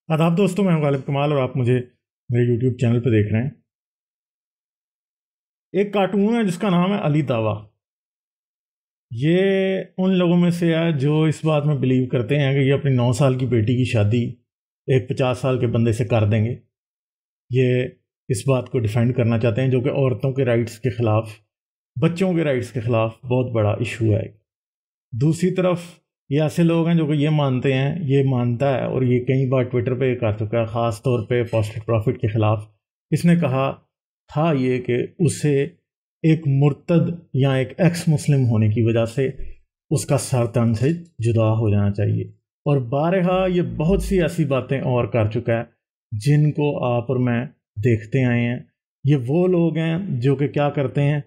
आदाब दोस्तों, मैं हूं गालिब कमाल और आप मुझे मेरे YouTube चैनल पे देख रहे हैं। एक कार्टून है जिसका नाम है अली दावा। ये उन लोगों में से है जो इस बात में बिलीव करते हैं कि ये अपनी 9 साल की बेटी की शादी एक 50 साल के बंदे से कर देंगे। ये इस बात को डिफेंड करना चाहते हैं जो कि औरतों के राइट्स के ख़िलाफ़, बच्चों के राइट्स के ख़िलाफ़ बहुत बड़ा इशू है। दूसरी तरफ ये ऐसे लोग हैं जो कि ये मानते हैं, ये मानता है और ये कई बार ट्विटर पे कर चुका है, ख़ास तौर पे पोस्ट प्रॉफिट के ख़िलाफ़। इसने कहा था ये कि उसे एक मुर्तद या एक एक्स मुस्लिम होने की वजह से उसका सर तन से जुदा हो जाना चाहिए। और बारहा ये बहुत सी ऐसी बातें और कर चुका है जिनको आप और मैं देखते आए हैं। ये वो लोग हैं जो कि क्या करते हैं,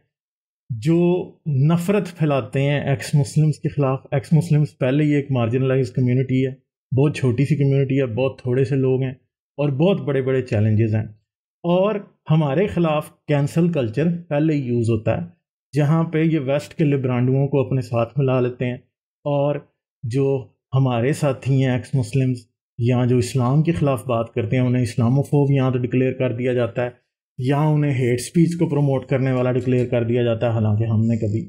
जो नफ़रत फैलाते हैं एक्स मुस्लिम्स के ख़िलाफ़। एक्स मुस्लिम्स पहले ही एक मार्जिनलाइज कम्युनिटी है, बहुत छोटी सी कम्युनिटी है, बहुत थोड़े से लोग हैं और बहुत बड़े बड़े चैलेंजेस हैं। और हमारे ख़िलाफ़ कैंसल कल्चर पहले ही यूज़ होता है, जहाँ पे ये वेस्ट के लिब्रांडुओं को अपने साथ मिला लेते हैं और जो हमारे साथी हैं एक्स मुस्लिम्स या जो इस्लाम के ख़िलाफ़ बात करते हैं उन्हें इस्लामोफोब यहाँ तो डिक्लेयर कर दिया जाता है या उन्हें हेट स्पीच को प्रमोट करने वाला डिक्लेयर कर दिया जाता है। हालांकि हमने कभी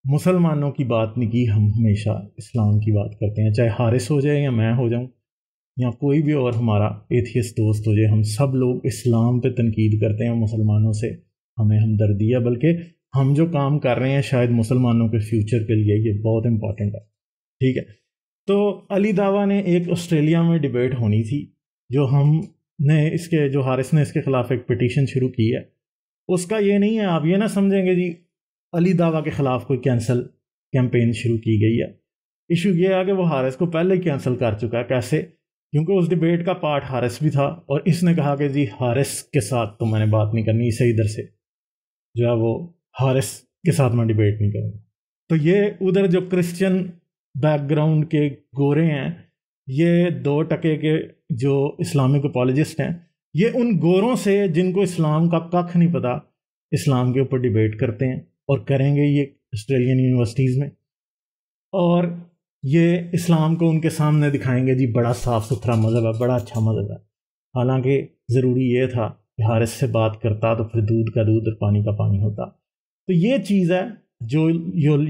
मुसलमानों की बात नहीं की, हम हमेशा इस्लाम की बात करते हैं। चाहे हारिस हो जाए या मैं हो जाऊं या कोई भी और हमारा एथियस्ट दोस्त हो जाए, हम सब लोग इस्लाम पे तनकीद करते हैं। मुसलमानों से हमें हमदर्दी है, बल्कि हम जो काम कर रहे हैं शायद मुसलमानों के फ्यूचर के लिए ये बहुत इंपॉर्टेंट है। ठीक है, तो अली दावा ने एक ऑस्ट्रेलिया में डिबेट होनी थी, जो हारिस ने इसके ख़िलाफ़ एक पिटीशन शुरू की है। उसका ये नहीं है, आप ये ना समझेंगे जी अली दावा के ख़िलाफ़ कोई कैंसल कैंपेन शुरू की गई है। इशू ये है कि वो हारिस को पहले ही कैंसिल कर चुका है। कैसे? क्योंकि उस डिबेट का पार्ट हारिस भी था और इसने कहा कि जी हारिस के साथ तो मैंने बात नहीं करनी, इसे इधर से जो है वो हारिस के साथ मैं डिबेट नहीं करूँगा। तो ये उधर जो क्रिश्चियन बैकग्राउंड के गोरे हैं, ये 2% के जो इस्लामिक अपॉलजिस्ट हैं, ये उन गोरों से जिनको इस्लाम का कख नहीं पता इस्लाम के ऊपर डिबेट करते हैं और करेंगे ये ऑस्ट्रेलियन यूनिवर्सिटीज़ में। और ये इस्लाम को उनके सामने दिखाएंगे जी बड़ा साफ़ सुथरा मज़हब है, बड़ा अच्छा मज़हब है। हालांकि ज़रूरी ये था कि हारिस से बात करता तो फिर दूध का दूध और पानी का पानी होता। तो ये चीज़ है जो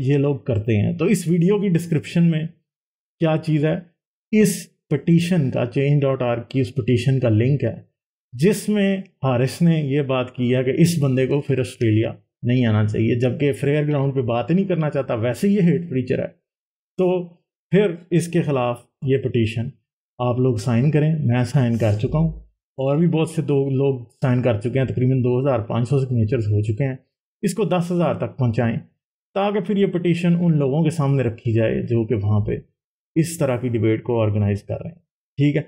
ये लोग करते हैं। तो इस वीडियो की डिस्क्रिप्शन में क्या चीज़ है, इस पटिशन का change.org की उस पटिशन का लिंक है जिसमें हारिस ने ये बात की है कि इस बंदे को फिर ऑस्ट्रेलिया नहीं आना चाहिए, जबकि फेयर ग्राउंड पे बात ही नहीं करना चाहता, वैसे ही ये हेट प्रीचर है। तो फिर इसके ख़िलाफ़ ये पटिशन आप लोग साइन करें। मैं साइन कर चुका हूँ और भी बहुत से लोग साइन कर चुके हैं, तकरीबन 2500 सिग्नेचर्स हो चुके हैं। इसको 10,000 तक पहुँचाएँ ताकि फिर ये पटिशन उन लोगों के सामने रखी जाए जो कि वहाँ पे इस तरह की डिबेट को ऑर्गेनाइज कर रहे हैं। ठीक है,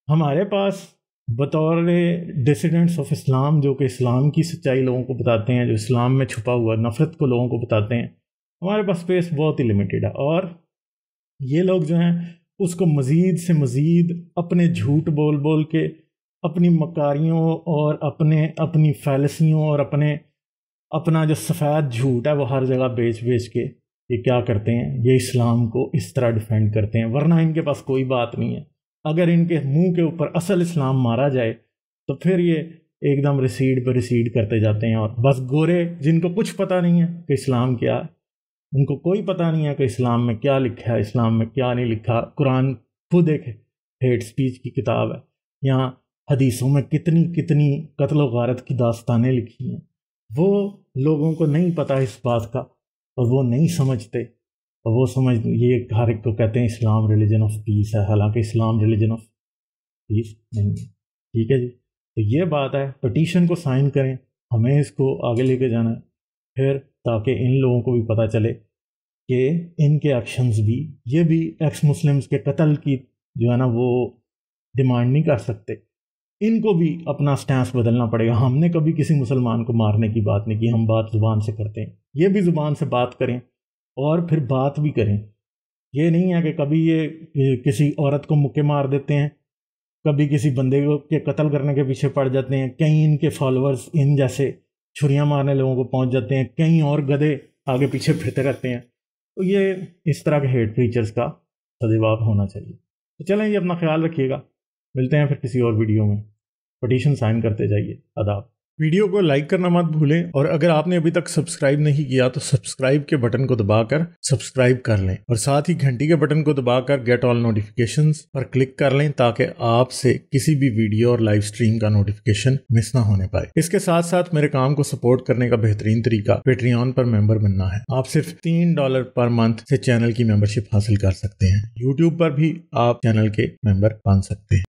हमारे पास बतौर डिसिडेंट्स ऑफ इस्लाम, जो कि इस्लाम की सच्चाई लोगों को बताते हैं, जो इस्लाम में छुपा हुआ नफ़रत को लोगों को बताते हैं, हमारे पास स्पेस बहुत ही लिमिटेड है। और ये लोग जो हैं उसको मज़ीद से मज़ीद अपने झूठ बोल बोल के, अपनी मकारियों और अपनी फैलसियों और अपना जो सफ़ेद झूठ है वो हर जगह बेच बेच के ये क्या करते हैं, ये इस्लाम को इस तरह डिफेंड करते हैं। वरना इनके पास कोई बात नहीं है। अगर इनके मुंह के ऊपर असल इस्लाम मारा जाए तो फिर ये एकदम रिसीड पर रिसीड करते जाते हैं। और बस गोरे जिनको कुछ पता नहीं है कि इस्लाम क्या है, उनको कोई पता नहीं है कि इस्लाम में क्या लिखा है, इस्लाम में क्या नहीं लिखा। कुरान खुद एक हेट स्पीच की किताब है। यहाँ हदीसों में कितनी कितनी कत्ल व गारत की दास्तानें लिखी हैं, वो लोगों को नहीं पता इस बात का और वो नहीं समझते। और वो ये हर एक को कहते हैं इस्लाम रिलीजन ऑफ पीस है, हालांकि इस्लाम रिलीजन ऑफ पीस नहीं है। ठीक है जी, तो ये बात है। पटिशन को साइन करें, हमें इसको आगे लेके जाना है फिर, ताकि इन लोगों को भी पता चले कि इनके एक्शंस भी, ये भी एक्स मुस्लिम्स के कत्ल की जो है ना वो डिमांड नहीं कर सकते। इनको भी अपना स्टैंस बदलना पड़ेगा। हमने कभी किसी मुसलमान को मारने की बात नहीं की, हम बात ज़ुबान से करते हैं। ये भी ज़ुबान से बात करें और फिर बात भी करें। ये नहीं है कि कभी ये किसी औरत को मुक्के मार देते हैं, कभी किसी बंदे को के कत्ल करने के पीछे पड़ जाते हैं, कहीं इनके फॉलोअर्स इन जैसे छुरियां मारने लोगों को पहुंच जाते हैं, कहीं और गधे आगे पीछे फिरते रहते हैं। तो ये इस तरह के हेट प्रीचर्स का सद्भाव होना चाहिए। तो चलें जी, अपना ख्याल रखिएगा। ملتے ہیں پھر کسی اور ویڈیو میں. پٹیشن سائن کرتے جائیے. آداب. ویڈیو کو لائک کرنا مت بھولیں، اور اگر آپ نے ابھی تک سبسکرائب نہیں کیا تو سبسکرائب کے بٹن کو دبا کر سبسکرائب کر لیں، اور ساتھ ہی گھنٹی کے بٹن کو دبا کر گیٹ آل نوٹیفیکیشنز پر کلک کر لیں تاکہ آپ سے کسی بھی ویڈیو اور لائیو سٹریم کا نوٹیفیکیشن مس نہ ہونے پائے. اس کے ساتھ ساتھ میرے کام کو سپورٹ کرنے کا بہترین طریقہ پیٹریون پر ممبر بننا ہے. آپ صرف $3 پر منتھ سے چینل کی ممبرشپ حاصل کر سکتے ہیں. یوٹیوب پر بھی آپ چینل کے ممبر بن سکتے ہیں.